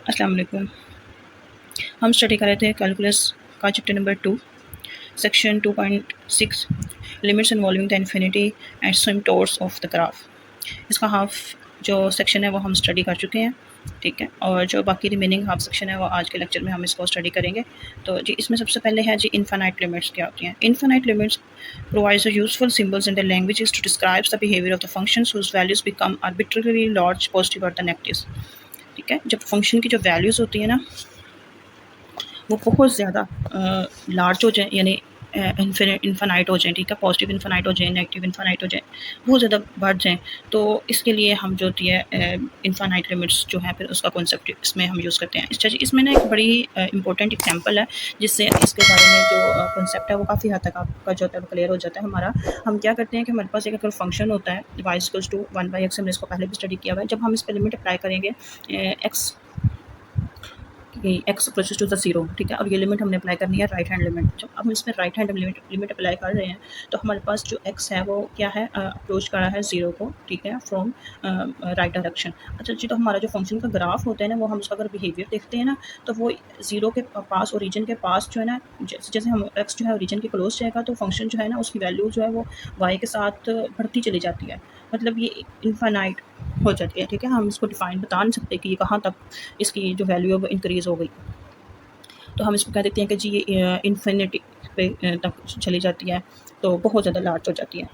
अस्सलाम वालेकुम। हम स्टडी कर रहे थे कैलकुलस का chapter number 2 section 2.6 limits involving the infinity and asymptotes of the graph. इसका हाफ जो सेक्शन है वो हम स्टडी कर चुके हैं, ठीक है। और जो बाकी रिमेनिंग हाफ सेक्शन है वो आज के लेक्चर में हम इसको स्टडी करेंगे। तो जी इसमें सबसे पहले है जी इनफाइनाइट लिमिट्स क्या होती हैं। Infinite limits provides useful symbols in the languages to describe the behaviour of the functions whose values become arbitrarily large positive और द नेगेटिव्स, ठीक है। जब फंक्शन की जो वैल्यूज़ होती है ना वो बहुत ज़्यादा लार्ज हो जाए, यानी इन्फानाइट हो जाए, ठीक है। पॉजिटिव इन्फानाइट हो जाए, नेगेटिव इन्फानाइट हो जाए, बहुत ज़्यादा बढ़ जाएँ, तो इसके लिए हम जो होती है इन्फानाइट लिमिट्स जो है फिर उसका कॉन्सेप्ट इसमें हम यूज़ करते हैं। अच्छा जी, इसमें ना एक बड़ी इंपॉर्टेंट एग्जांपल है जिससे इसके बारे में जो कॉन्सेप्ट है वो काफ़ी हद तक आपका जो होता है वो क्लियर हो जाता है हमारा। हम क्या करते हैं कि हमारे पास एक अगर फंक्शन होता है y इक्वल्स टू 1/x, हमने इसको पहले भी स्टडी किया हुआ है। जब हम इस पर लिमिट अप्लाई करेंगे x x approaches to the zero, ठीक है। और ये लिमिट हमने अप्लाई करनी है राइट हैंड लिमिट। जब हम इसमें राइट हैंड लिमिट अप्लाई कर रहे हैं तो हमारे पास जो एक्स है वो क्या है, अप्रोच कर रहा है जीरो को, ठीक है, फ्रॉम राइट डायरेक्शन। अच्छा जी, तो हमारा जो फंक्शन का ग्राफ होता है ना वो हम उसका अगर बिहेवियर देखते हैं ना तो वो जीरो के पास, ओरिजिन के पास जो है ना, जैसे जैसे हम एक्स जो है ओरिजिन के क्लोज जाएगा तो फंक्शन जो है ना उसकी वैल्यू जो है वो वाई के साथ बढ़ती चली जाती है, मतलब ये इनफाइनाइट हो जाती है, ठीक है। हम इसको डिफाइन बता नहीं सकते कि ये कहाँ तक इसकी जो वैल्यू है वो इंक्रीज़ हो गई। तो हम इसको कह देते हैं कि जी ये इन्फिनिटी पे तक चली जाती है, तो बहुत ज़्यादा लार्ज हो जाती है।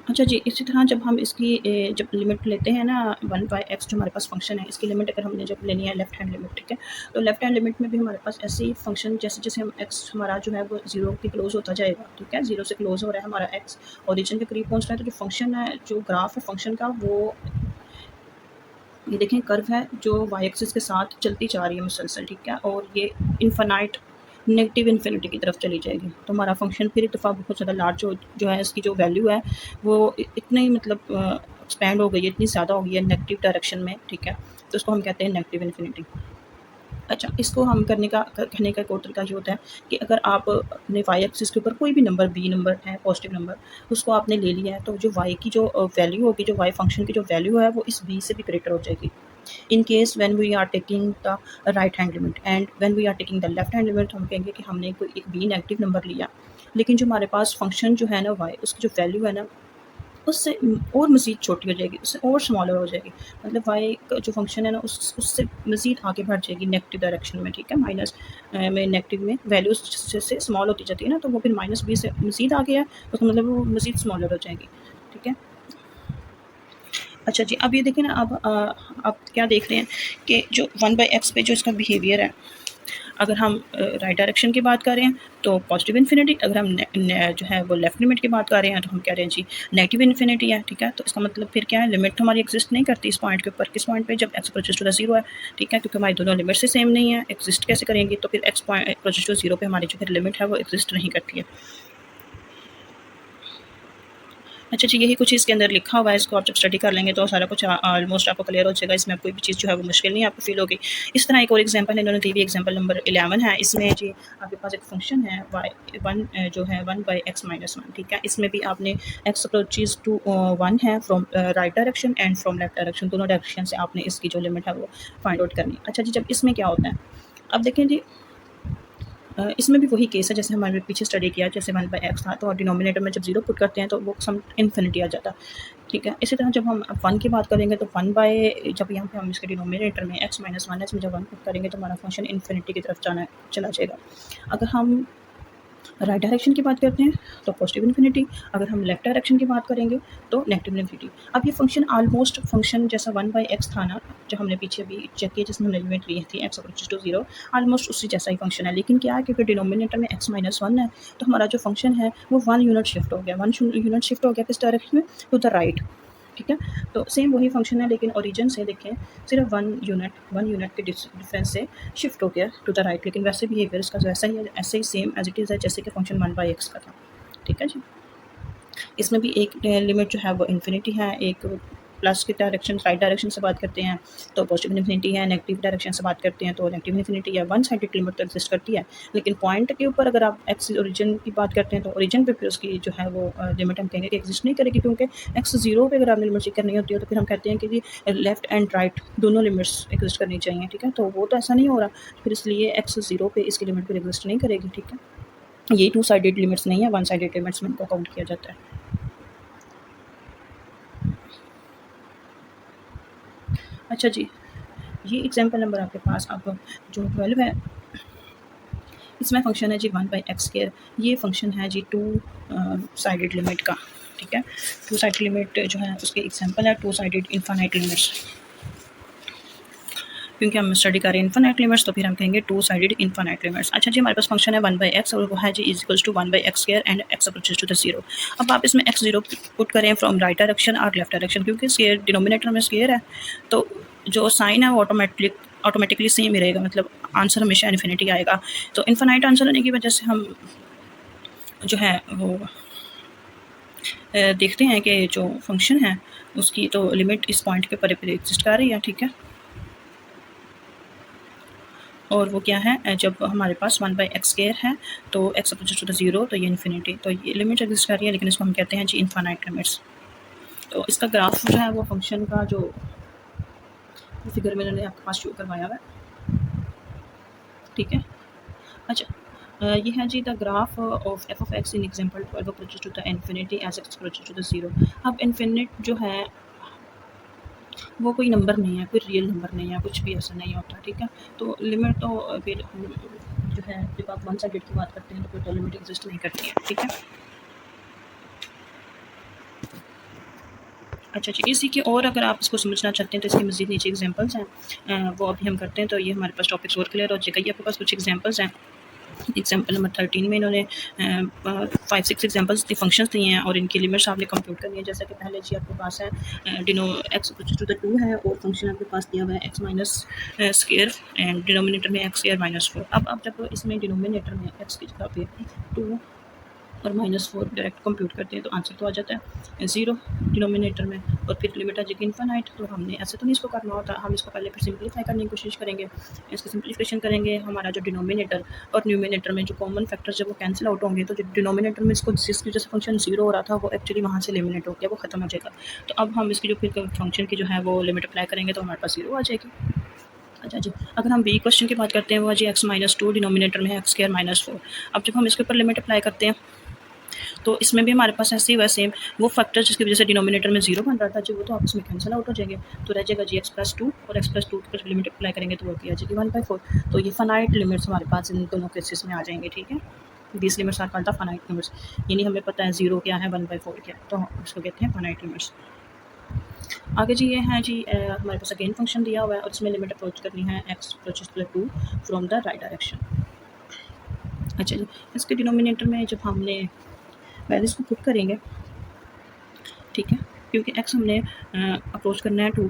अच्छा जी, इसी तरह जब हम इसकी जब लिमिट लेते हैं ना 1/x जो हमारे पास फंक्शन है, इसकी लिमिट अगर हमने जब लेनी है लेफ्ट हैंड लिमिट, ठीक है, तो लेफ्ट हैंड लिमिट में भी हमारे पास ऐसे ही फंक्शन जैसे जैसे हम x हमारा जो है वो जीरो के क्लोज होता जाएगा, ठीक है, जीरो से क्लोज हो रहा है हमारा x, ओरिजिन के करीब पहुंच रहा है, तो जो फंक्शन है, जो ग्राफ है फंक्शन का, वो ये देखें कर्व है जो वाई एक्सिस के साथ चलती जा रही है मुसलसल, ठीक है, और ये इन्फानाइट नेगेटिव इन्फिनिटी की तरफ चली जाएगी। तो हमारा फंक्शन फिर एक दफ़ा बहुत ज़्यादा लार्ज जो है इसकी जो वैल्यू है वो इतनी मतलब एक्सपैंड हो गई है, इतनी ज़्यादा हो गई है नेगेटिव डायरेक्शन में, ठीक है। तो उसको हम कहते हैं नेगेटिव इन्फिनिटी। अच्छा, इसको हम कहने का एक और तरीका ये होता है कि अगर आप अपने वाई एक्सिस के ऊपर कोई भी नंबर, बी नंबर है, पॉजिटिव नंबर, उसको आपने ले लिया है, तो जो वाई की जो वैल्यू होगी, जो वाई फंक्शन की जो वैल्यू है वो इस बी से भी ग्रेटर हो जाएगी। In case when we are taking the right hand limit, and when we are taking the left hand limit, हम कहेंगे कि हमने कोई एक बी नेगेटिव नंबर लिया, लेकिन जो हमारे पास फंक्शन जो है ना वाई, उसकी जो वैल्यू है ना उससे और मज़ीद छोटी हो जाएगी, उससे और स्मॉलर हो जाएगी, मतलब वाई का जो फंक्शन है ना उससे मज़ीद आगे बढ़ जाएगी नेगेटिव डायरेक्शन में, ठीक है। माइनस में नेगेटिव में वैल्यूज जैसे स्मॉल होती जाती है ना, तो वो फिर माइनस बी से मज़ीद आगे है, तो मतलब वो मज़ीद स्मॉलर हो जाएगी, ठीक है। अच्छा जी, अब ये देखिए ना, अब आप क्या देख रहे हैं कि जो 1/x पे जो इसका बिहेवियर है, अगर हम राइट डायरेक्शन की बात कर रहे हैं तो पॉजिटिव इन्फिनिटी, अगर हम जो है वो लेफ्ट लिमिट की बात कर रहे हैं तो हम कह रहे हैं जी नेगेटिव इन्फिनिटी है, ठीक है। तो इसका मतलब फिर क्या है, लिमिट तो हमारी एग्जिस्ट नहीं करती इस पॉइंट के ऊपर। किस पॉइंट पे? जब x approaches to the zero है, ठीक है, क्योंकि हमारी दोनों लिमिट से सेम नहीं है, एग्जिस्ट कैसे करेंगी? तो फिर x point approaches to zero पे हमारी जो फिर लिमिट है वो एग्जिस्ट नहीं करती है। अच्छा जी, यही कुछ इसके अंदर लिखा हुआ है, इसको आप जब स्टडी कर लेंगे तो सारा कुछ ऑलमोस्ट आपको क्लियर हो जाएगा, इसमें कोई भी चीज़ जो है वो मुश्किल नहीं आपको फील होगी। इस तरह एक और एग्जांपल इन्होंने दी हुई, एग्जांपल नंबर 11 है। इसमें जी आपके पास एक फंक्शन है y1 जो है 1/x-1, ठीक है। इसमें भी आपने x अप्रोचेस टू 1 है from right direction and from left direction, दोनों डायरेक्शन से आपने इसकी जो लिमिट है वो फाइंड आउट करनी है। अच्छा जी, जब इसमें क्या होता है, अब देखें जी, इसमें भी वही केस है जैसे हमारे पीछे स्टडी किया, जैसे 1/x था तो डिनोमिनेटर में जब जीरो पुट करते हैं तो वो सम इन्फिनिटी आ जाता है, ठीक है। इसी तरह जब हम 1 की बात करेंगे तो 1 जब यहाँ पे हम इसके डिनोमिनेटर में x-1 है, इसमें जब 1 पुट करेंगे तो हमारा फंक्शन इन्फिनिटी की तरफ चला जाएगा। अगर हम राइट डायरेक्शन की बात करते हैं तो पॉजिटिव इन्फिनिटी, अगर हम लेफ्ट डायरेक्शन की बात करेंगे तो नेगेटिव इन्फिनिटी। अब ये फंक्शन ऑलमोस्ट फंक्शन जैसा 1/x था ना, जो हमने पीछे भी चेक किया जिसमें हमने लिमिट ली थी x approaches to zero, almost उसी जैसा ही फंक्शन है, लेकिन क्या है, क्योंकि डिनोमिनेटर में x-1 है तो हमारा जो फंक्शन है वो 1 यूनिट शिफ्ट हो गया, 1 यूनिट शिफ्ट हो गया किस डायरेक्शन में? टू द राइट, ठीक है। तो सेम वही फंक्शन है, लेकिन ओरिजिन से देखें सिर्फ 1 यूनिट के डिफरेंस से शिफ्ट हो गया टू द राइट, लेकिन वैसे बिहेवियर इसका वैसा ही है, ऐसे ही सेम एज इट इज़ है जैसे कि फंक्शन 1/x का था, ठीक है जी। इसमें भी एक लिमिट जो है वो इन्फिनिटी है, एक प्लस की डायरेक्शन राइट डायरेक्शन से बात करते हैं तो पॉजिटिव इन्फिनिटी है, नेगेटिव डायरेक्शन से बात करते हैं तो नेगेटिव इन्फिनिटी या वन साइडेड लिमिट तो एग्जिस्ट करती है। लेकिन पॉइंट के ऊपर अगर आप एक्स ओरिजिन की बात करते हैं तो ओरिजिन पे फिर उसकी जो है वो लिमिट हम कहेंगे कि एग्जिस्ट नहीं करेगी, क्योंकि एक्स जीरो पे अगर आपने लिमिट चेक करनी होती है तो फिर हम कहते हैं कि जी लेफ्ट एंड राइट दोनों लिमिट्स एग्जिस्ट करनी चाहिए, ठीक है। तो वो तो ऐसा नहीं हो रहा, फिर इसलिए एक्स जीरो पे इसकी लिमिट फिर एग्जिस्ट नहीं करेगी, ठीक है। ये टू साइडेड लिमिट्स नहीं है, वन साइडेड लिमिट्स में इनको काउंट किया जाता है। अच्छा जी, ये एग्जांपल नंबर आपके पास अब जो 12 है, इसमें फंक्शन है जी 1/x²। ये फंक्शन है जी टू साइडेड लिमिट का, ठीक है। टू साइडेड लिमिट जो है उसके एग्जांपल है टू साइडेड इनफाइनाइट लिमिट्स। क्योंकि हम स्टडी कर रहे हैं इनफाइनाइट लिमिट्स तो फिर हम कहेंगे टू साइडेड इनफाइनाइट लिमिट्स। अच्छा जी, हमारे पास फंक्शन है 1/x और वो है जी is equals to 1/x² and x approaches to the 0। अब आप इसमें x0 पुट करें फ्रॉम राइट डायरेक्शन और लेफ्ट डायरेक्शन, क्योंकि स्क्वायर डिनोमिनेटर में स्क्वायर है तो जो साइन है वो ऑटोमेटिकली सेम ही रहेगा, मतलब आंसर हमेशा इन्फिनिटी आएगा। तो इनफाइनाइट आंसर होने की वजह से हम जो है वो देखते हैं कि जो फंक्शन है उसकी तो लिमिट इस पॉइंट के ऊपर एग्जिस्ट कर रही है, ठीक है। और वो क्या है, जब हमारे पास 1/x² है तो x अप्रोचेस टू द 0 तो ये इन्फिनिटी, तो ये लिमिट एग्जिस्ट कर रही है, लेकिन इसको हम कहते हैं जी इनफाइनाइट लिमिट्स। तो इसका ग्राफ जो है वो फंक्शन का जो फिगर में मैंने आपके पास शो करवाया हुआ है, ठीक है। अच्छा, ये है जी the graph of f(x) in example 12 approaches to the infinity as x approaches to the 0। अब इन्फिनिट जो है वो कोई नंबर नहीं है, कोई रियल नंबर नहीं है, कुछ भी ऐसा नहीं होता, ठीक है। तो लिमिट तो फिर जो है जब आप वन साइडेड की बात करते हैं तो फिर तो लिमिट एग्जिस्ट नहीं करती है, ठीक है। अच्छा जी, इसी की और अगर आप इसको समझना चाहते हैं तो इसके मज़ीद नीचे एग्जांपल्स हैं, वो अभी हम करते हैं तो ये हमारे पास टॉपिक्स और क्लियर हो जाएगा। ये आपके पास कुछ एग्जांपल्स हैं। एग्जांपल नंबर 13 में इन्होंने 5-6 एग्जांपल्स दी फंक्शंस दिए हैं और इनकी लिमिट्स आपने कंप्यूट करनी है। जैसा कि पहले जी आपके पास है डिनो x अप्रोचेस टू द 2 है और फंक्शन आपके पास दिया हुआ है x minus square and denominator में x स्क्वायर माइनस 4। अब आप जब इसमें डिनोमिनेटर में x की जगह पे 2 और -4 डायरेक्ट कंप्यूट करते हैं तो आंसर तो आ जाता है 0 डिनोमिनेटर में, और फिर लिमिट आ जाएगी इनफाइनाइट। तो हमने ऐसे तो नहीं इसको करना होता, हम इसको पहले फिर सिंपलीफाई करने की कोशिश करेंगे। इसका सिंपलीफिकेशन करेंगे, हमारा जो डिनोमिनेटर और न्यूमिनेटर में जो कॉमन फैक्टर्स जब वो कैंसिल आउट होंगे तो जो डिनोमिनेटर में इसको जिसकी जैसे फंक्शन 0 हो रहा था वो एक्चुअली वहाँ से एलिमिनेट हो गया, वो खत्म हो जाएगा। तो अब हम इसकी जो फिर फंक्शन की जो है वो लिमिट अप्लाई करेंगे तो हमारे पास 0 आ जाएगी। अच्छा जी, अगर हम बी क्वेश्चन की बात करते हैं वो जी x-2 डिनोमिनेटर में x स्क्वायर माइनस 4। अब जब हम इसके ऊपर लिमिट अप्लाई करते हैं तो इसमें भी हमारे पास ऐसे ही वैसे सेम वो फैक्टर जिसकी वजह से डिनोमिनेटर में 0 बन रहा था जी, वो तो आपस में कैंसिल आउट हो जाएंगे। तो रह जाएगा जी x+2 और x+2 की पर लिमिट अप्लाई करेंगे तो वो आ जाएगी 1/4। तो ये फाइनाइट लिमिट्स हमारे पास इन दोनों केसेस में आ जाएंगे, ठीक है। These limits are called the finite limits, यानी हमें पता है 0 क्या है 1/4 क्या है, तो उसको कहते हैं फाइनाइट लिमिट्स। आगे जी ये है जी हमारे पास अगेन फंक्शन दिया हुआ है और इसमें लिमिट अप्रोच करनी है x approaches to the 2 from the right direction. अच्छा जी, इसके डिनोमिनेटर में जब हमने वैल्यूज़ को पुट करेंगे, ठीक है, क्योंकि x हमने अप्रोच करना है 2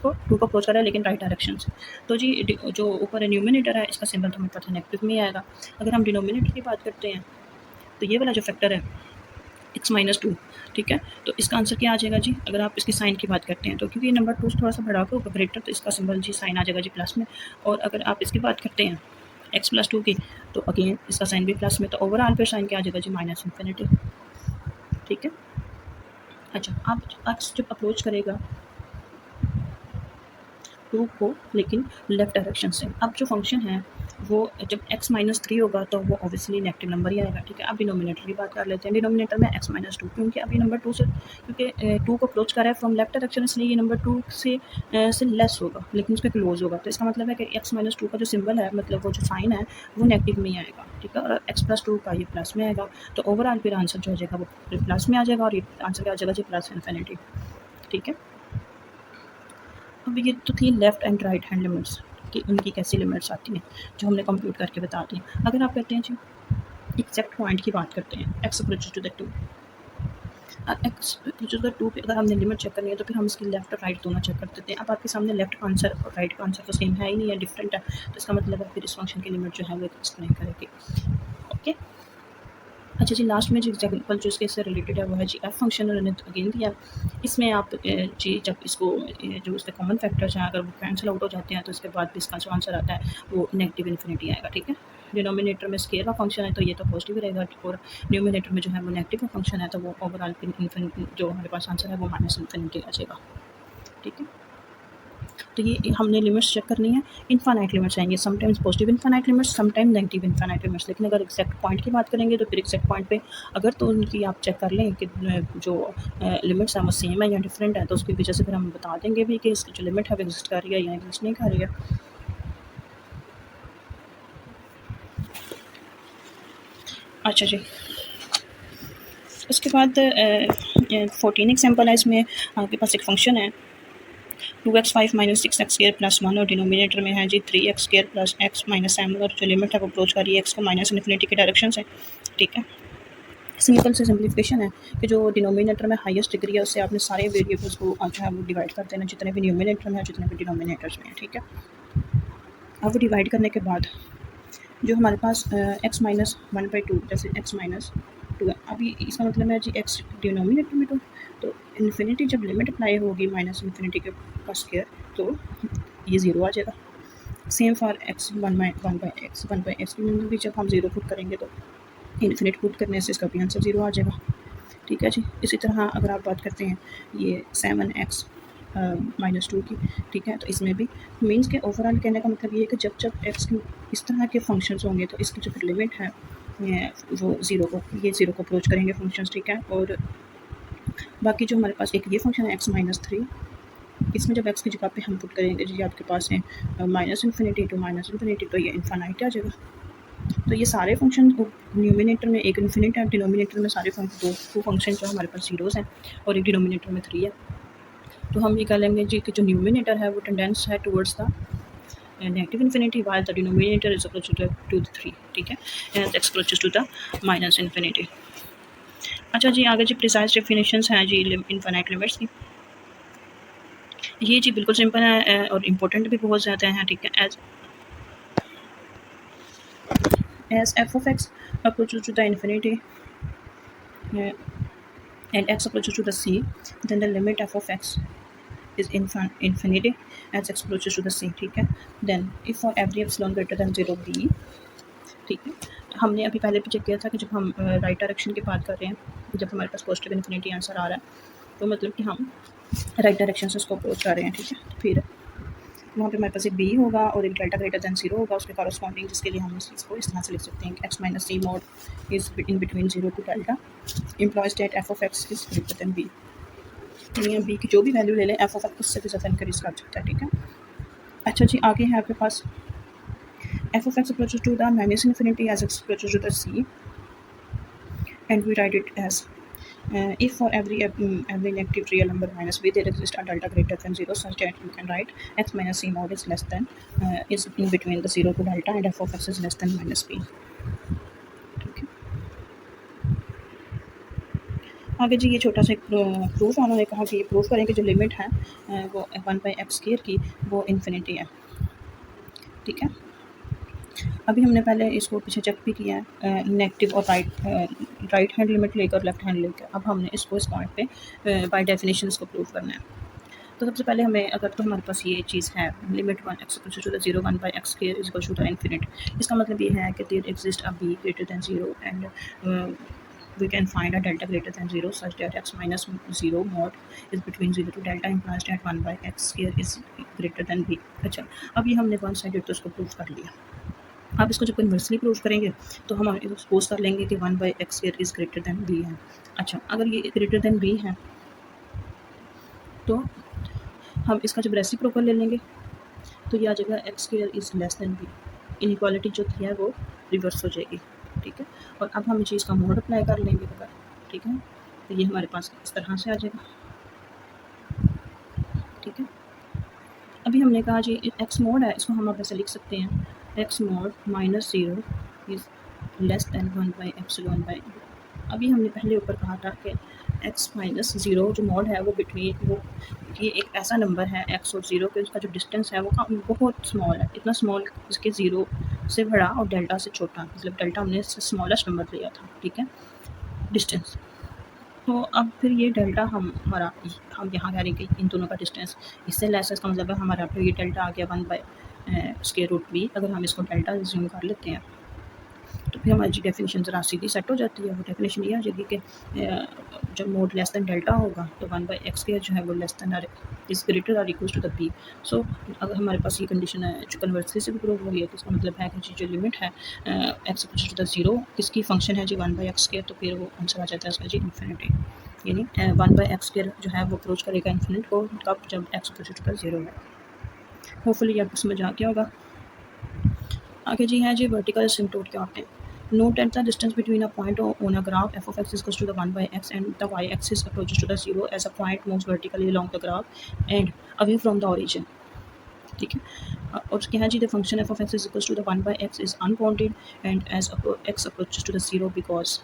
को अप्रोच कर रहा है लेकिन राइट डायरेक्शन से। तो जी जो ऊपर न्यूमिनेटर है इसका सिंबल तो हमें पता है नेगेटिव में आएगा। अगर हम डिनोमिनेटर की बात करते हैं तो ये वाला जो फैक्टर है x-2, ठीक है, तो इसका आंसर क्या आ जाएगा जी। अगर आप इसकी साइन की बात करते हैं तो क्योंकि नंबर 2 थोड़ा सा बढ़ा के ऊपर ग्रेटर तो इसका सिंबल जी साइन आ जाएगा जी प्लस में। और अगर आप इसकी बात करते हैं x+2 की तो अगेन इसका साइन भी प्लस में, तो ओवरऑल पे साइन क्या आ जाएगा जी माइनस इन्फिनिटी, ठीक है। अच्छा, आप x जब अप्रोच करेगा 2 को लेकिन लेफ्ट डायरेक्शन से, अब जो फंक्शन है वो जब x-3 होगा तो वो ऑब्वियसली नेगेटिव नंबर ही आएगा, ठीक है। अब डिनोमिनेटर की बात कर लेते हैं। डिनोमिनेटर में x-2 क्योंकि अभी नंबर 2 से क्योंकि 2 को अप्रोच कर रहा है फ्रॉम लेफ्ट डायरेक्शन, इसलिए ये नंबर 2 से लेस होगा लेकिन उसके क्लोज होगा। तो इसका मतलब है कि x-2 का जो सिंबल है मतलब वो जो साइन है वो नेगेटिव में ही आएगा, ठीक है, और x+2 का ये प्लस में आएगा। तो ओवरऑल फिर आंसर जो हो जाएगा वो प्लस में आ जाएगा और ये आंसर क्या आ जाएगा जी प्लस इन्फिनिटी, ठीक है। अब ये तो थी left and right hand limits कि उनकी कैसी लिमिट्स आती हैं जो हमने कंप्यूट करके बता दी। अगर आप कहते हैं जी एग्जैक्ट पॉइंट की बात करते हैं x approaches to the 2, x approaches to the 2 पे अगर हमने लिमिट चेक करनी है तो फिर हम इसकी लेफ्ट और राइट दोनों चेक कर देते हैं। अब आपके सामने लेफ्ट का आंसर और राइट का आंसर तो सेम है ही नहीं है, डिफरेंट है, तो इसका मतलब है फिर इस फंक्शन की लिमिट जो है वो एग्जिस्ट नहीं करेगी, ओके। अच्छा जी, लास्ट में जो एग्जाम्पल जो इसके से रिलेटेड है वो है जी एफ फंक्शन उन्होंने अगेन दिया। इसमें आप जी जब इसको जो इसके कॉमन फैक्टर्स हैं अगर वो कैंसिल आउट हो जाते हैं तो इसके बाद भी इसका जो आंसर आता है वो नेगेटिव इन्फिनिटी आएगा, ठीक है। डिनोमिनेटर में स्केयर का फंक्शन है तो ये तो पॉजिटिव रहेगा और न्यूमिनेटर में जो है वो नेगेटिव का फंक्शन है तो वो ओवरऑल जो हमारे पास आंसर है वो माइनस इन्फिनिटी आ जाएगा, ठीक है। तो ये हमने लिमिट्स चेक करनी है। इनफाइनाइट लिमिट्स आएंगे, sometimes positive infinite limits, sometime negative infinite limits. लेकिन अगर एक्जैक्ट पॉइंट की बात करेंगे तो फिर एक्जैक्ट पॉइंट पे अगर तो उनकी आप चेक कर लें कि जो लिमिट्स हैं वो सेम है या डिफरेंट है तो उसकी वजह से फिर हम बता देंगे भी कि इसकी जो लिमिट है वो एग्जिस्ट कर रही है या एग्जिस्ट नहीं कर रही है। अच्छा जी, उसके बाद 14 एग्जाम्पल है। इसमें आपके पास एक फंक्शन है 2x5 minus 6x square plus 1 और डिनोमिनेटर में है जी 3x square plus x minus m और जो लिमिट है वो अप्रोच कर रही है x को माइनस इन्फिनिटी के डायरेक्शन से, ठीक है। सिंपल से सिंप्लीफिकेशन है कि जो डिनोमिनेटर में हाईएस्ट डिग्री है उससे आपने सारे वेरिएबल्स को जो है वो डिवाइड कर देना, जितने भी न्यूमिनेटर में है जितने भी डिनोमिनेटर्स में है, ठीक है। अब वो डिवाइड करने के बाद जो हमारे पास x माइनस 1/2 जैसे x माइनस 2 है, अभी इसका मतलब है जी x डिनोमिनेटर में तो इन्फिनिटी जब लिमिट अप्लाई होगी माइनस इन्फिनिटी के का स्क्वायर तो ये ज़ीरो आ जाएगा। सेम फॉर x 1/x की मतलब भी जब हम ज़ीरो पुट करेंगे तो इन्फिनिट पुट करने से इसका भी आंसर ज़ीरो आ जाएगा, ठीक है जी। इसी तरह अगर आप बात करते हैं ये 7x -2 की, ठीक है, तो इसमें भी मीन्स के ओवरऑल कहने का मतलब ये है कि जब जब x की इस तरह के फंक्शंस होंगे तो इसकी जो फिर लिमिट है वो ज़ीरो को अप्रोच करेंगे फंक्शंस, ठीक है। और बाकी जो हमारे पास एक ये फंक्शन है x -3, इसमें जब x की जगह पे हम पुट करेंगे जी आपके पास है minus infinity to minus infinity तो ये इनफाइनाइट आ जाएगा। तो ये सारे फंक्शन न्यूमिनेटर में एक इन्फिनिट है, डिनोमिनेटर में सारे टू फंक्शन जो हमारे पास जीरोस हैं और एक डिनोमिनेटर में 3 है। तो हम ये कह लेंगे जी कि जो न्यूमिनेटर है वो टेंडेंस है towards the negative infinity while the denominator is approach to the 3, ठीक है, and x approaches to the minus infinity. अच्छा जी, आगे जी प्रिसाइज डेफिनेशंस हैं जी इनफाइनाइट लिमिट्स की। ये जी बिल्कुल सिंपल है और इम्पोर्टेंट भी बहुत ज़्यादा हैं, ठीक है। as f of x approaches to the infinity and x approaches to the c, then the limit f of x is infinity as x approaches to the c, ठीक है। then if for every epsilon greater than 0 b, ठीक है। हमने अभी पहले भी check किया था कि जब हम राइट डायरेक्शन की बात कर रहे हैं जब हमारे पास पॉजिटिव इन्फिनिटी आंसर आ रहा है तो मतलब कि हम राइट डायरेक्शन से उसको अप्रोच कर रहे हैं, ठीक है। फिर वहाँ पे हमारे पास एक बी होगा और एक डेल्टा ग्रेटर दैन 0 होगा उसके कॉरस्पॉन्डिंग, जिसके लिए हम इस चीज़ को इस तरह से लिख सकते हैं कि x minus c mod is in between 0 to delta implies that f of x is greater than b. B की जो भी वैल्यू ले लें एफ ऑफ एक्स उससे भी ज़्यादा इंक्रीज कर सकता है, ठीक है। अच्छा जी, आगे है आपके पास F of X approaches to the minus infinity as X approaches to the C and we write it as if for every negative real number minus b there exists a delta greater than 0 such that you can write x minus c mod is less than is in between the 0 to delta and f of x is less than minus b, ठीक है। आगे जी ये छोटा सा एक proof उन्होंने कहा कि ये प्रूफ करें कि जो लिमिट है वो 1/x² की वो इन्फिनिटी है, ठीक है। अभी हमने पहले इसको पीछे चेक भी किया है नेगेटिव और राइट हैंड लिमिट लेकर लेफ्ट हैंड लेकर। अब हमने इसको इस पॉइंट पे बाय डेफिनेशन इसको प्रूव करना है। तो सबसे पहले हमें अगर तो हमारे पास ये चीज़ है limit 1x approaches to the 0 1/x² is equal to the infinite, इसका मतलब ये है कि there exist a b greater than 0 and we can find a delta greater than 0 such that x minus 0 mod is between 0 to delta implies that 1/x² is greater than b। अच्छा, अब ये हमने one sided तो उसको prove कर लिया। अब इसको जब इन्वर्सली प्रूव करेंगे तो हम सपोज कर लेंगे कि 1/x² is greater than B है। अच्छा, अगर ये ग्रेटर दैन बी है तो हम इसका जब रेसिप्रोकल ले लेंगे तो ये आ जाएगा x² is less than b. Inequality जो थी है वो रिवर्स हो जाएगी, ठीक है। और अब हम इस चीज़ का मोड अप्लाई कर लेंगे अगर, ठीक है, तो ये हमारे पास इस तरह से आ जाएगा, ठीक है। अभी हमने कहा जी एक्स मोड है, इसको हम अब ऐसे लिख सकते हैं X mod -0 is less than 1/ε/। अभी हमने पहले ऊपर कहा था कि x माइनस 0 जो मोड है वो बिटवीन वो ये एक ऐसा नंबर है x और 0 के उसका जो डिस्टेंस है वो बहुत स्मॉल है, इतना स्मॉल इसके 0 से बड़ा और डेल्टा से छोटा, मतलब डेल्टा हमने स्मॉलेस्ट नंबर लिया था, ठीक है, डिस्टेंस। तो अब फिर ये डेल्टा हमारा हम यहाँ कह रहे हैं कि इन दोनों का डिस्टेंस इससे लेस है, इसका मतलब है हमारा फिर ये डेल्टा आ गया 1/√b। अगर हम इसको डेल्टा रिज्यूम कर लेते हैं तो फिर हमारी डेफिनेशन ज़रा सीधी सेट हो जाती है। वो डेफिनेशन ये आ जाएगी कि जब मोड लेस दैन डेल्टा होगा तो 1/x² जो है वो लेस दैन इज़ ग्रेटर और इक्वल टू द b। सो अगर हमारे पास ये कंडीशन है जो कन्वर्सली से भी प्रूव हो रही है, तो इसका मतलब है कि जो लिमिट है x अप्रोच टू द 0 किसकी फंक्शन है जी 1/x², तो फिर वो आंसर आ जाता है इसका जी इन्फिनिटी। यानी 1/x² जो है वो अप्रोच करेगा इन्फिनिट को कब, जब x अप्रोच टू द 0 है। होपफुली आपको समझ आ गया होगा। आगे जी है जी वर्टिकल एसिम्प्टोट क्या होते हैं। Note that the distance between a point on a graph f of x is equal to the 1/x and the y-axis approaches to the 0 as a point moves vertically along the graph and away from the origin। ठीक है, और क्या है जी, the function f of x is equal to the 1/x is unbounded and as x approaches to the 0 because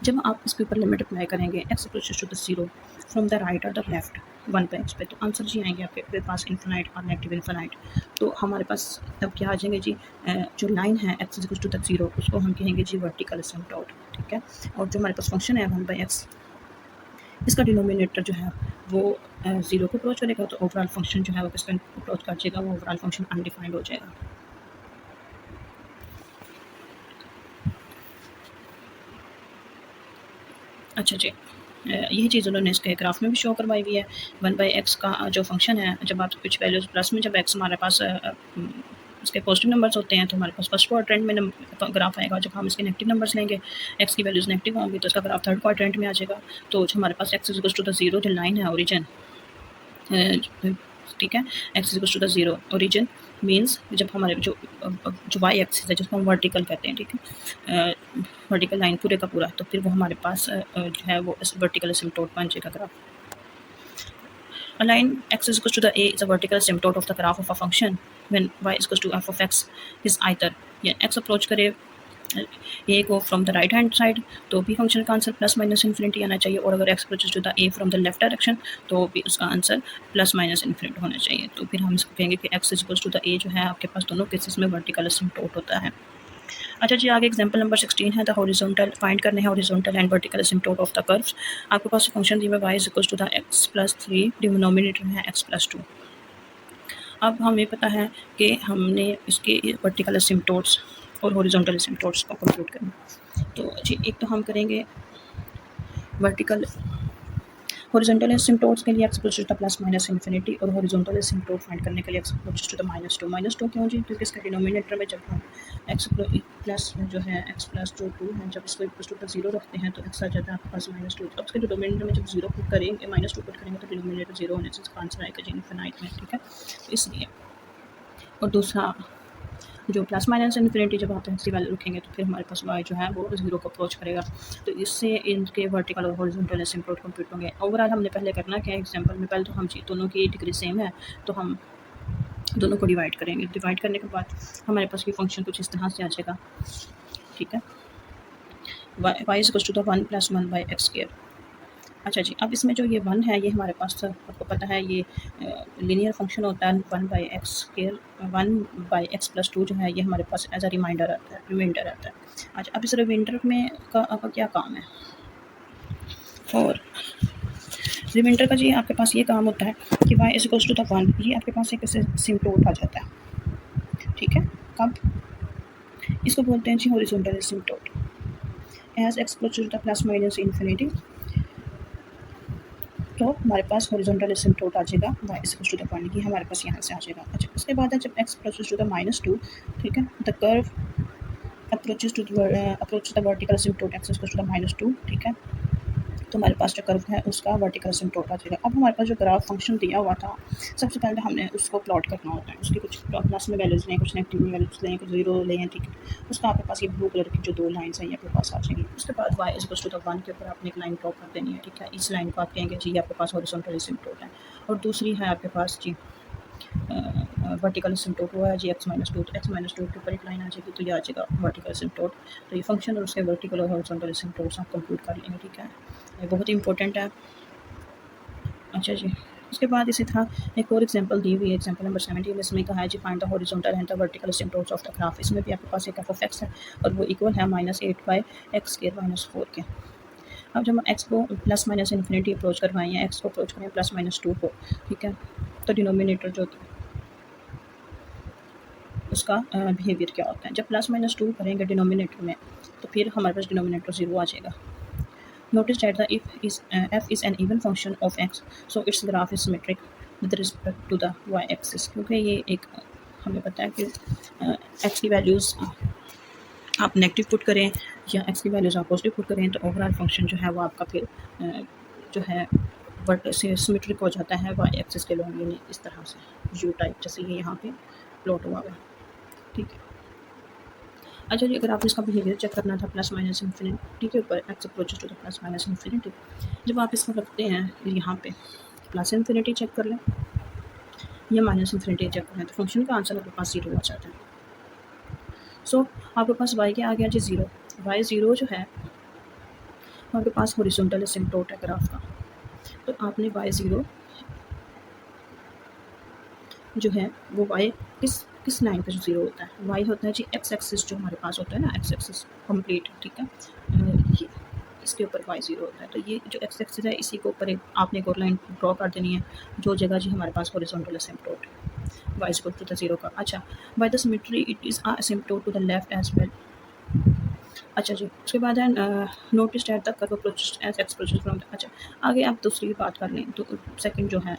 जब आप इसके ऊपर limit apply करेंगे x approaches to the 0 from the right और द लेफ्ट 1/x पे, तो answer जी आएंगे आपके पास इन्फिनाइट और नेगेटिव इन्फिनाइट। तो हमारे पास अब क्या आ जाएंगे जी, जो लाइन है x इक्वल टू द 0 उसको हम कहेंगे जी वर्टिकल एसिम्प्टोट, ठीक है। और जो हमारे पास फंक्शन है 1/x, इसका डिनोमिनेटर जो है वो 0 को अप्रोच करेगा, तो ओवरऑल फंक्शन जो है वो किसका अप्रोच कर जाएगा, वो ओवरऑल फंक्शन अनडिफाइंड हो जाएगा। अच्छा जी, यही चीज़ उन्होंने इसके ग्राफ में भी शो करवाई हुई है। 1/x का जो फंक्शन है, जब आप कुछ वैल्यूज़ प्लस में, जब x हमारे पास इसके पॉजिटिव नंबर्स होते हैं तो हमारे पास फर्स्ट क्वाड्रेंट में ग्राफ आएगा। जब हम इसके नेगेटिव नंबर्स लेंगे, x की वैल्यूज़ नेगेटिव होंगी तो इसका ग्राफ थर्ड क्वाड्रेंट में आ जाएगा। तो जो हमारे पास x इक्वल टू द 0 जो लाइन है ओरिजिन, ठीक है, x equal to the 0 origin means जब हमारे जो वाई एक्सिस है जिसको हम वर्टिकल कहते हैं, ठीक है, वर्टिकल लाइन पूरे का पूरा, तो फिर वो हमारे पास जो है वो वर्टिकल एसिम्प्टोट बन जाएगा graph. A line x is equal to the a is a vertical asymptote of the graph of a function when y is equal to f of x is either, या x approach करे a को from the right hand side तो भी function का answer plus minus infinity आना चाहिए, और अगर x approaches to the a from the left direction तो भी उसका आंसर प्लस माइनस इन्फिनिटी होना चाहिए। तो फिर हम इसको कहेंगे कि x is equal to the a जो है आपके पास दोनों केसेस में वर्टिकल एसिम्प्टोट होता है। अच्छा जी, आगे एग्जांपल नंबर 16 है, द हॉरिजॉन्टल फाइंड करने हैं horizontal and vertical asymptote of the curves. आपके पास फंक्शन दी है y is equal to the x+3, denominator है x+2। अब हमें पता है कि हमने इसके वर्टिकल एसिम्प्टोट्स और हॉरिजॉन्टल एसिम्प्टोट्स को कंप्यूट करना। तो जी एक तो हम करेंगे वर्टिकल हॉरिजॉन्टल एसिम्प्टोट्स के लिए x equal two plus minus infinity, और हॉरिजॉन्टल एसिम्प्टोट फाइंड करने के लिए x इक्वल टू द -2 क्यों जी, क्योंकि इसका डिनोमिनेटर में जब हम x प्लस जो है x+2 है, जब इसको इक्वल टू द 0 रखते हैं तो x आ जाता है आपके पास -2। अब इसके डिनोमिनेटर में जब 0 पुट करेंगे, -2 पुट करेंगे तो डिनोमिनेटर 0 होने से इसका आंसर आएगा जी इन्फिनाइट में, ठीक है, तो इसलिए। और दूसरा जो प्लस माइनस इन्फिनिटी जब आप ऐसी वैल्यू रखेंगे तो फिर हमारे पास y जो है वो 0 को अप्रोच करेगा, तो इससे इनके वर्टिकल और हॉरिजॉन्टल एसिम्प्टोट कंप्यूट होंगे। ओवरऑल हमने पहले करना क्या है, एग्जांपल में पहले तो हम दोनों की डिग्री सेम है तो हम दोनों को डिवाइड करेंगे। डिवाइड करने के बाद हमारे पास ये फंक्शन कुछ इस तरह से आ जाएगा, ठीक है, y is equal to the 1 + 1/x²। अच्छा जी, अब इसमें जो ये 1 है ये हमारे पास आपको पता है ये लीनियर फंक्शन होता है 1/x², 1/x+2 जो है ये हमारे पास एज अ रिमाइंडर आता है, रिमाइंडर आता है। अच्छा, अब इस रिमाइंडर में आपका क्या काम है, और रिमाइंडर का जी आपके पास ये काम होता है कि y is equal to the 1, ये आपके पास एक एसिम्प्टोट आ जाता है, ठीक है। कब इसको बोलते हैं जी horizontal asymptote. As x approaches to the plus minus infinity तो हमारे पास हॉरिजॉन्टल एसिम्प्टोट आ जाएगा y is equal to the 1, ये हमारे पास यहाँ से आ जाएगा। अच्छा, उसके बाद है जब x अप्रोचेस टू द -2, ठीक है, the curve approach to the vertical asymptote x is equal to the -2, ठीक है, तो हमारे पास जो कर्व है उसका वर्टिकल एसिम्प्टोट आ जाएगा। अब हमारे पास जो ग्राफ फंक्शन दिया हुआ था, सबसे पहले हमने उसको प्लॉट करना होता है, उसकी कुछ प्लस में वैल्यूज़ लें, कुछ नेगेटिव में वैल्यूज़ लें, कुछ 0 लें, ठीक है। उसका आपके पास ये ब्लू कलर की जो 2 लाइन्स हैं ये आपके पास आ जाएंगी। उसके बाद y is equal to the 1 के ऊपर आपने एक लाइन ड्रॉ कर देनी है, ठीक है, इस लाइन को आप कहेंगे जी आपके पास हॉरिजॉन्टल एसिम्प्टोट है, और दूसरी है आपके पास जी वर्टिकल एसिम्प्टोट हुआ है जी x-2, तो x-2 के ऊपर एक लाइन आ जाएगी तो ये आ जाएगा वर्टिकल एसिम्प्टोट। तो ये फंक्शन और उसके वर्टिकल और हॉरिजॉन्टल एसिम्प्टोट्स आप कंप्यूट कर लेंगे, ठीक है, ये बहुत इंपॉर्टेंट है। अच्छा जी, उसके बाद इसी तरह एक और एग्जांपल दी हुई है, एग्जांपल नंबर 17 इसमें कहा है जी find the horizontal and the vertical asymptotes of the graph. इसमें भी आपके पास एक एफ ऑफ एक्स है और वो इक्वल है -8/x² - 4 के। अब जब हम एक्स को प्लस माइनस इन्फिनिटी अप्रोच करवाएं या एक्स को अप्रोच करें +-2 को, ठीक है, तो डिनोमिनेटर जो होता है उसका बिहेवियर क्या होता है। जब +-2 करेंगे डिनोमिनेटर में तो फिर हमारे पास डिनोमिनेटर 0 आ जाएगा। Notice that the f is an even function of x, so its graph is symmetric with respect to the y-axis। क्योंकि ये एक हमें पता है कि x की वैल्यूज़ आप नेगेटिव पुट करें या x की वैल्यूज़ आप पॉजिटिव पुट करें तो ओवरऑल फंक्शन जो है वो आपका फिर जो है बट से सिमेट्रिक हो जाता है वाई एक्सिस के लॉन्ग, यानी इस तरह से यू टाइप जैसे ये यहाँ पे प्लॉट हुआ है, ठीक है। अच्छा जी, अगर आपने इसका बिहेवियर चेक करना था +-इन्फिनिटी के ऊपर, एक्स अप्रोचेस टू द +-इन्फिनिटी, जब आप इसको रखते हैं यहाँ पे +इन्फिनिटी चेक कर लें या -इन्फिनिटी चेक कर लें तो फंक्शन का आंसर आपके पास 0 आ जाता है। सो आपके पास y क्या आ गया जी 0। y0 जो है आपके पास हॉरिजॉन्टल एसिम्पटोट है ग्राफ का, तो आपने y0 जो है वो y किस लाइन पे जो 0 होता है, y होता है जी x एक्सिस जो हमारे पास होता है ना, x एक्सिस कंप्लीट, ठीक है। ये इसके ऊपर y0 होता है, तो ये जो x एक्सिस है इसी के ऊपर आपने एक और लाइन ड्रॉ कर देनी है जो जगह जी हमारे पास horizontal asymptote y equal to the 0 का। अच्छा, by the symmetry it is a asymptote to the left as well. अच्छा जी, उसके बाद है notice that the curve approaches as X approaches from the. अच्छा, आगे आप दूसरी बात कर लें तो सेकंड जो है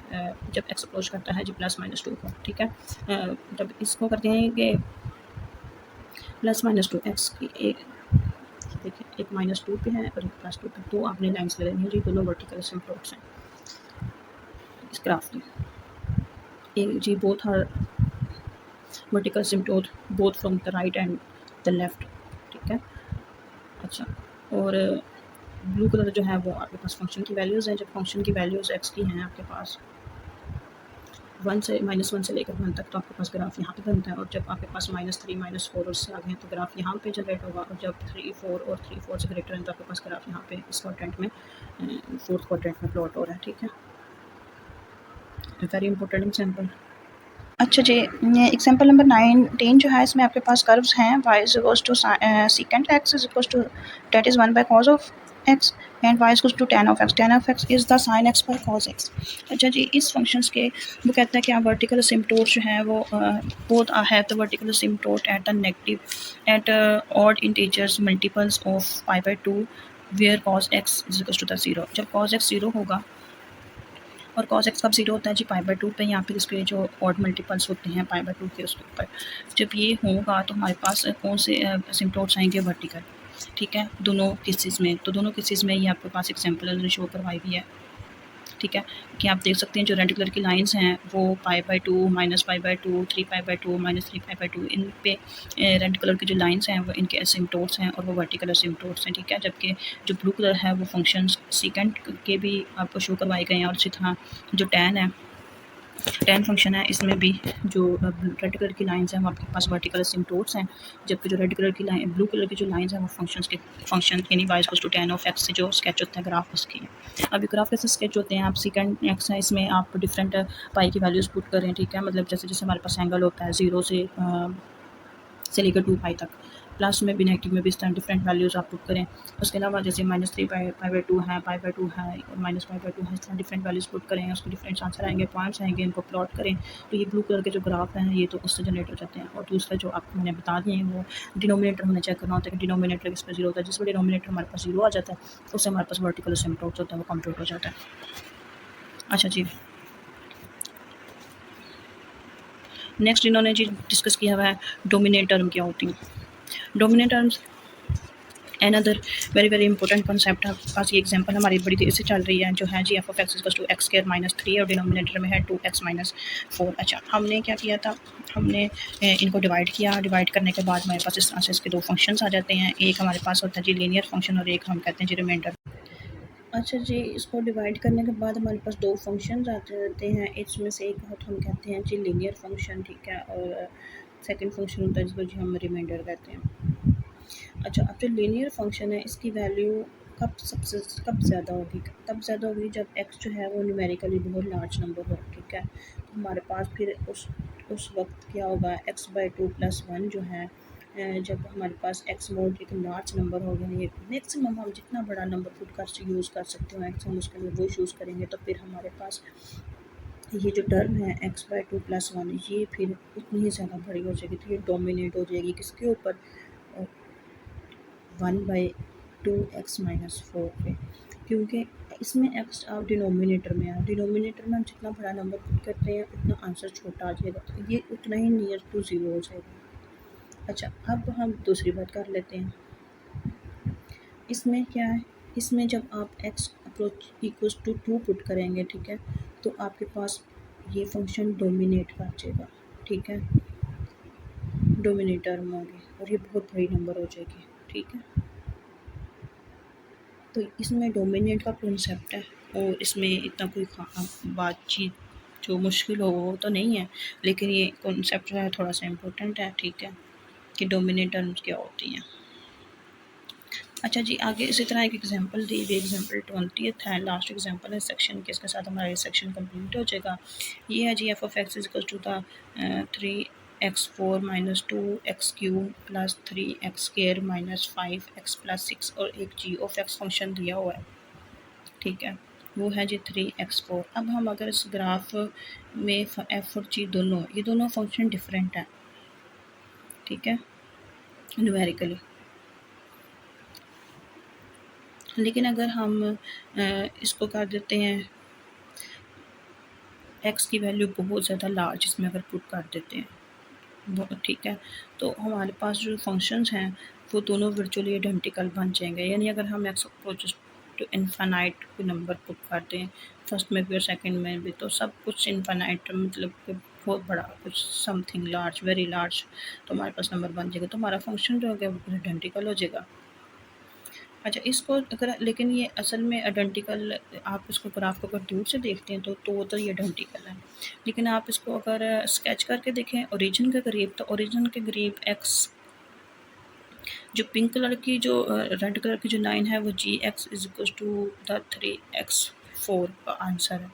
जब एक्स अप्रोच करता है जी +-2 को, ठीक है, जब इसको करते हैं कि +-2 एक्स की एक देखिए एक -2 पे है और एक +2 पे, तो आपने लाइन्स ले लेनी है जी, दोनों वर्टिकल एसिम्पटोट्स हैं इस ग्राफ की। एक जी both are vertical asymptote both from the right and the left, ठीक है। अच्छा, और ब्लू कलर जो है वो आपके पास फंक्शन की वैल्यूज़ हैं। जब फंक्शन की वैल्यूज़ एक्स की हैं आपके पास 1 से -1 से लेकर 1 तक, तो आपके पास ग्राफ यहाँ पे बनता है, और जब आपके पास -3 -4 और उससे आगे हैं तो ग्राफ यहाँ पे जनरेट होगा, और जब 3 4 और 3 4 से ग्रेटर हैं तो आपके पास ग्राफ यहाँ पे इस क्वाड्रेंट में 4th क्वाड्रेंट में प्लॉट हो रहा है, ठीक है। Very important example. अच्छा जी, एग्जाम्पल नंबर 19 जो है इसमें आपके पास कर्व्स हैं y is equals to secant x is equals to that is 1 by cos of x and y is equals to tan of x। tan of x is the sin x by cos x। अच्छा जी, इस functions के वो कहता है कि आप vertical एसिम्पटोट जो है वो both have the vertical asymptote at the negative at odd integers multiples of π/2 where cos x is equals to the 0। जब cos x 0 होगा और cos x कब 0 होता है जी π/2 पे, या फिर इसके जो ऑड मल्टीपल्स होते हैं π/2 के उसके ऊपर, जब ये होगा तो हमारे पास कौन से एसिम्पटोट्स आएंगे वर्टिकल, ठीक है, दोनों केसेस में। तो दोनों केसेस में ये आपके पास एग्जाम्पल शो करवाई हुई है, ठीक है, कि आप देख सकते हैं जो रेड कलर की लाइंस हैं वो π/2 -π/2 3π/2 -3π/2, इन पे रेड कलर की जो लाइंस हैं वो इनके एसिम्पटोट्स हैं और वो वर्टिकल एसिम्पटोट्स हैं, ठीक है। जबकि जो ब्लू कलर है वो फंक्शंस सीकेंट के भी आपको शो करवाए गए हैं, और इसी तरह जो टैन है, टैन फंक्शन है, इसमें भी जो रेड कलर की लाइंस हैं वो आपके पास वर्टिकल एसिम्पटोट्स हैं, जबकि जो रेड कलर की लाइन ब्लू कलर की जो लाइंस हैं वो फंक्शन यानी y equals to tan of x से जो स्केच होता है ग्राफ उसकी है। अब ग्राफ कैसे स्केच होते हैं, आप सेकंड एक्स है इसमें आप डिफरेंट पाई की वैल्यूज़ पुट करें, ठीक है, मतलब जैसे जैसे हमारे पास एंगल होता है 0 से लेकर 2π तक, प्लस में भी नेगेटिव में भी इस तरह डिफरेंट वैल्यूज़ आप पुट करें। उसके अलावा जैसे -3π/2 है, π/2 है और -π/2 है, इस तरह डिफरेंट वैल्यूज़ पुट करें, उसके डिफरेंट आंसर आएंगे, पॉइंट्स आएंगे, इनको प्लॉट करें तो ये ब्लू कलर के जो ग्राफ हैं ये तो उससे जनरेट हो जाते हैं। और दूसरा जो आपको मैंने बता दिए हैं वो डिनोमिनेटर हमने चेक करना होता है कि डिनोमिनेटर किस पर 0 होता है, जिस पर डिनोमिनेटर हमारे पास 0 आ जाता है उससे हमारे पास वर्टिकल एसिम्पटोट्स होता है वो कंप्लीट हो जाता है। अच्छा जी, नेक्स्ट इन्होंने जी डिस्कस किया हुआ है डोमिनेट टर्म क्या होती हैं। Dominate terms another very important concept है। आपके पास ये एग्जांपल हमारी बड़ी देर से चल रही है जो है जी f of x equals to x² - 3 और डिनोमिनेटर में है 2x - 4। अच्छा, हमने क्या किया था, हमने इनको डिवाइड किया, डिवाइड करने के बाद हमारे पास इस तरह से इसके दो फंक्शंस आ जाते हैं, एक हमारे पास होता है जी लीनियर फंक्शन और एक हम कहते हैं जी रिमाइंडर। अच्छा जी, इसको डिवाइड करने के बाद हमारे पास दो फंक्शंस आते रहते हैं, इसमें से एक हम कहते हैं जी लीनियर फंक्शन, ठीक है, और सेकंड फंक्शन होता है जिसको जी हम रिमाइंडर कहते हैं। अच्छा, अब जो लीनियर फंक्शन है इसकी वैल्यू कब ज़्यादा होगी, तब ज़्यादा होगी जब x जो है वो न्यूमेरिकली बहुत लार्ज नंबर हो, ठीक है। तो हमारे पास फिर उस वक्त क्या होगा, x/2+1 जो है जब हमारे पास x मोड एक लार्ज नंबर हो, यानी मैक्सिमम हम जितना बड़ा नंबर पुट कर यूज़ कर सकते हो x, हम उसके लिए वो यूज़ करेंगे। तो फिर हमारे पास ये जो टर्म है x/2+1 ये फिर उतनी ही ज़्यादा बड़ी हो जाएगी, तो ये डोमिनेट हो जाएगी किसके ऊपर, 1/2x-4 पे, क्योंकि इसमें x आप डिनोमिनेटर में है, डिनोमिनेटर में हम जितना बड़ा नंबर पुट करते हैं उतना आंसर छोटा आ जाएगा, तो ये उतना ही नियर टू ज़ीरो हो जाएगा। अच्छा, अब हम दूसरी बात कर लेते हैं। इसमें क्या है, इसमें जब आप x approach equals to 2 put करेंगे, ठीक है, तो आपके पास ये फंक्शन डोमिनेट कर जाएगा, ठीक है, डोमिनेट टर्म होगी और ये बहुत बड़ी नंबर हो जाएगी, ठीक है। तो इसमें डोमिनेट का कॉन्सेप्ट है और इसमें इतना कोई बातचीत जो मुश्किल हो वो तो नहीं है, लेकिन ये कॉन्सेप्ट जो है थोड़ा सा इम्पोर्टेंट है, ठीक है, कि डोमिनेट टर्म्स क्या होती हैं। अच्छा जी, आगे इसी तरह एक एग्जांपल दी हुई, एग्जांपल 20th है, लास्ट एग्जांपल है सेक्शन के, इसके साथ हमारा ये सेक्शन कंप्लीट हो जाएगा। ये है जी f(x) equal to the 3x4 minus 2x³ plus 3x² minus 5x plus 6 और एक g(x) फंक्शन दिया हुआ है, ठीक है, वो है जी 3x4। अब हम अगर इस ग्राफ में f और g दोनों, ये दोनों फंक्शन डिफरेंट हैं, ठीक है, न्यूमेरिकली, लेकिन अगर हम इसको कर देते हैं x की वैल्यू बहुत ज़्यादा लार्ज इसमें अगर पुट कर देते हैं, ठीक है, तो हमारे पास जो फंक्शंस हैं वो दोनों वर्चुअली आइडेंटिकल बन जाएंगे। यानी अगर हम x अप्रोचेस टू इनफाइनाइट कोई नंबर पुट कर दें फर्स्ट में भी और सेकंड में भी, तो सब कुछ इनफाइनाइट मतलब कि बहुत बड़ा कुछ समथिंग लार्ज, वेरी लार्ज, तो हमारे पास नंबर बन जाएगा, तो हमारा फंक्शन जो है वो आइडेंटिकल हो जाएगा। अच्छा, इसको अगर, लेकिन ये असल में आइडेंटिकल, आप इसको ग्राफ को अगर दूर से देखते हैं तो ये आइडेंटिकल है, लेकिन आप इसको अगर स्केच करके देखें ओरिजिन के करीब, तो ओरिजिन के करीब x, जो पिंक कलर की जो रेड कलर की जो लाइन है वो g(x) is equal to the 3x4 का आंसर है,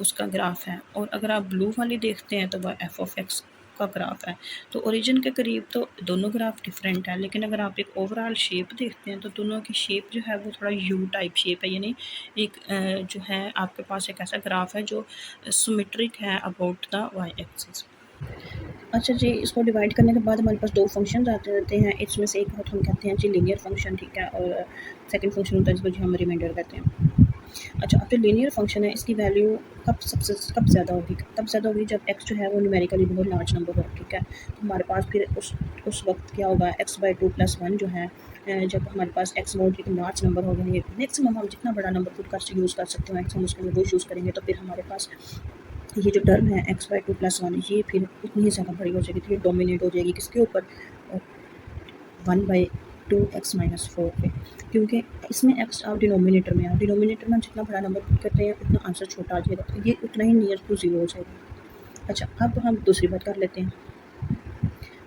उसका ग्राफ है। और अगर आप ब्लू वाली देखते हैं तो वह f(x) का ग्राफ है। तो ओरिजिन के करीब तो दोनों ग्राफ डिफरेंट है, लेकिन अगर आप एक ओवरऑल शेप देखते हैं तो दोनों की शेप जो है वो थोड़ा यू टाइप शेप है, यानी एक जो है आपके पास एक ऐसा ग्राफ है जो सिमेट्रिक है अबाउट द वाई एक्सिस। अच्छा जी, इसको डिवाइड करने के बाद हमारे पास दो फंक्शन आते रहते हैं, इसमें से एक हम कहते हैं जी लीनियर फंक्शन, ठीक है, और सेकंड फंक्शन होता है जिसको जी हम रिमाइंडर कहते हैं। अच्छा, अब जो लीनियर फंक्शन है इसकी वैल्यू कब ज़्यादा होगी, तब ज़्यादा होगी जब x जो है वो न्यूमेरिकली बहुत लार्ज नंबर हो, ठीक है। तो हमारे पास फिर उस वक्त क्या होगा, x/2+1 जो है जब हमारे पास x मोड एक लार्ज नंबर होगा, ये मैक्सिमम हम जितना बड़ा नंबर पुट कर यूज़ कर सकते हो x, हम उसके लिए वो यूज़ करेंगे। तो फिर हमारे पास ये जो टर्म है x/2+1 ये फिर उतनी ही ज़्यादा बड़ी हो जाएगी, तो ये डोमिनेट हो जाएगी किसके ऊपर, 1/2x-4 पे, क्योंकि इसमें x आप डिनोमिनेटर में है, डिनोमिनेटर में हम जितना बड़ा नंबर पुट करते हैं उतना आंसर छोटा आ जाएगा, तो ये उतना ही नियर टू ज़ीरो हो जाएगा। अच्छा, अब हम दूसरी बात कर लेते हैं।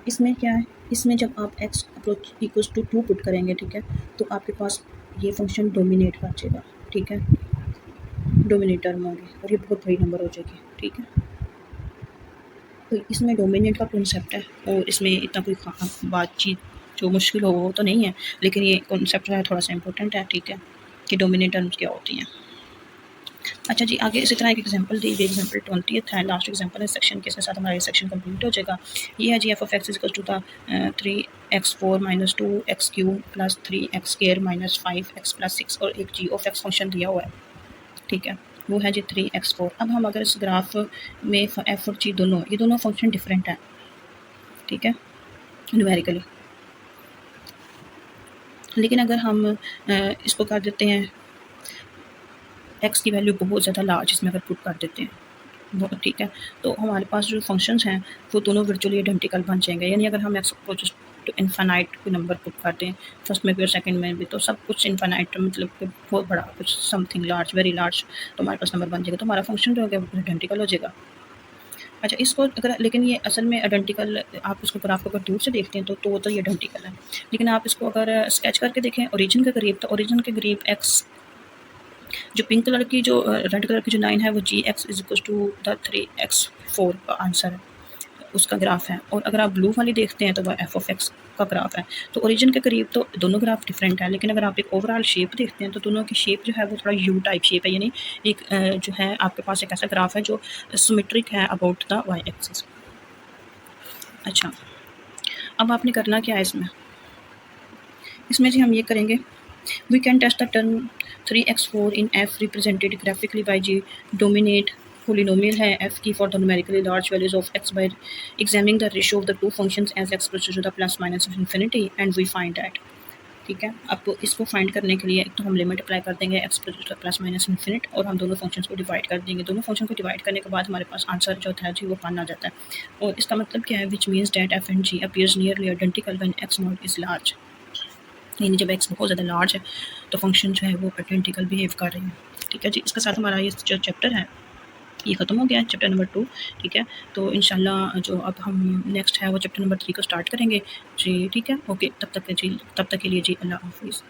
इसमें क्या है, इसमें जब आप x approach equals to 2 put करेंगे, ठीक है, तो आपके पास ये फंक्शन डोमिनेट कर जाएगा, ठीक है, डोमिनेट टर्म होगी और ये बहुत बड़ी नंबर हो जाएगी, ठीक है। तो इसमें डोमिनेट का कॉन्सेप्ट है और इसमें इतना कोई बातचीत जो मुश्किल हो वो तो नहीं है, लेकिन ये कॉन्सेप्ट जो है थोड़ा सा इम्पोर्टेंट है, ठीक है, कि डोमिनेट टर्म्स क्या होती हैं। अच्छा जी, आगे इसी तरह एक एग्जांपल दी हुई, एग्जांपल 20th है, लास्ट एग्जांपल है सेक्शन के, इसके साथ हमारा ये सेक्शन कंप्लीट हो जाएगा। ये है जी f(x) equal to the 3x4 minus 2x³ plus 3x² minus 5x plus 6 और एक g(x) फंक्शन दिया हुआ है, ठीक है, वो है जी 3x4। अब हम अगर इस ग्राफ में f और g दोनों, ये दोनों फंक्शन डिफरेंट है, ठीक है, न्यूमेरिकली, लेकिन अगर हम इसको कर देते हैं x की वैल्यू बहुत ज़्यादा लार्ज इसमें अगर पुट कर देते हैं, वो ठीक है, तो हमारे पास जो फंक्शंस हैं वो दोनों वर्चुअली आइडेंटिकल बन जाएंगे। यानी अगर हम x अप्रोचेस टू इनफाइनाइट कोई नंबर पुट कर दें फर्स्ट में भी और सेकंड में भी, तो सब कुछ इनफाइनाइट मतलब कि बहुत बड़ा कुछ समथिंग लार्ज, वेरी लार्ज, तो हमारे पास नंबर बन जाएगा, तो हमारा फंक्शन जो है वो आइडेंटिकल हो जाएगा। अच्छा इसको अगर लेकिन ये असल में आइडेंटिकल आप इसको ग्राफ को अगर दूर से देखते हैं तो ये आइडेंटिकल है। लेकिन आप इसको अगर स्केच करके देखें ओरिजिन के करीब, तो ओरिजिन के करीब एक्स जो पिंक कलर की जो रेड कलर की जो लाइन है वो जी X is equal to the 3x4 का आंसर है, उसका ग्राफ है। और अगर आप ब्लू वाली देखते हैं तो वह एफ ऑफ एक्स का ग्राफ है। तो ओरिजिन के करीब तो दोनों ग्राफ डिफरेंट है, लेकिन अगर आप एक ओवरऑल शेप देखते हैं तो दोनों की शेप जो है वो थोड़ा यू टाइप शेप है, यानी एक जो है आपके पास एक ऐसा ग्राफ है जो सिमेट्रिक है अबाउट द वाई एक्सिस। अच्छा, अब आपने करना क्या है इसमें, इसमें जी हम ये करेंगे, we can test the term 3x4 in f represented graphically by g dominate polynomial है f की for the numerically large values of x by examining the ratio of the two functions as x approaches to the plus minus of infinity and we find that। ठीक है, अब इसको find करने के लिए एक तो हम लिमिट अप्लाई कर देंगे एक्स प्लस माइनस इन्फिनिट, और हम दोनों फंक्शंस को डिवाइड कर देंगे। दोनों फंक्शन को डिवाइड करने के बाद हमारे पास आंसर जो था जी वो 1 आ जाता है। और इसका मतलब क्या है, which means that F and G appears nearly identical when X not is large, यानी जब एक्स बहुत ज़्यादा लार्ज है तो फंक्शन जो है वो आइडेंटिकल बिहेव कर रहे हैं। ठीक है जी, इसके साथ हमारा ये जो चैप्टर है ये ख़त्म हो गया है, चैप्टर नंबर 2। ठीक है, तो इंशाल्लाह जो अब हम नेक्स्ट है वो चैप्टर नंबर 3 को स्टार्ट करेंगे जी। ठीक है, ओके, तब तक के लिए जी अल्लाह हाफ़िज़।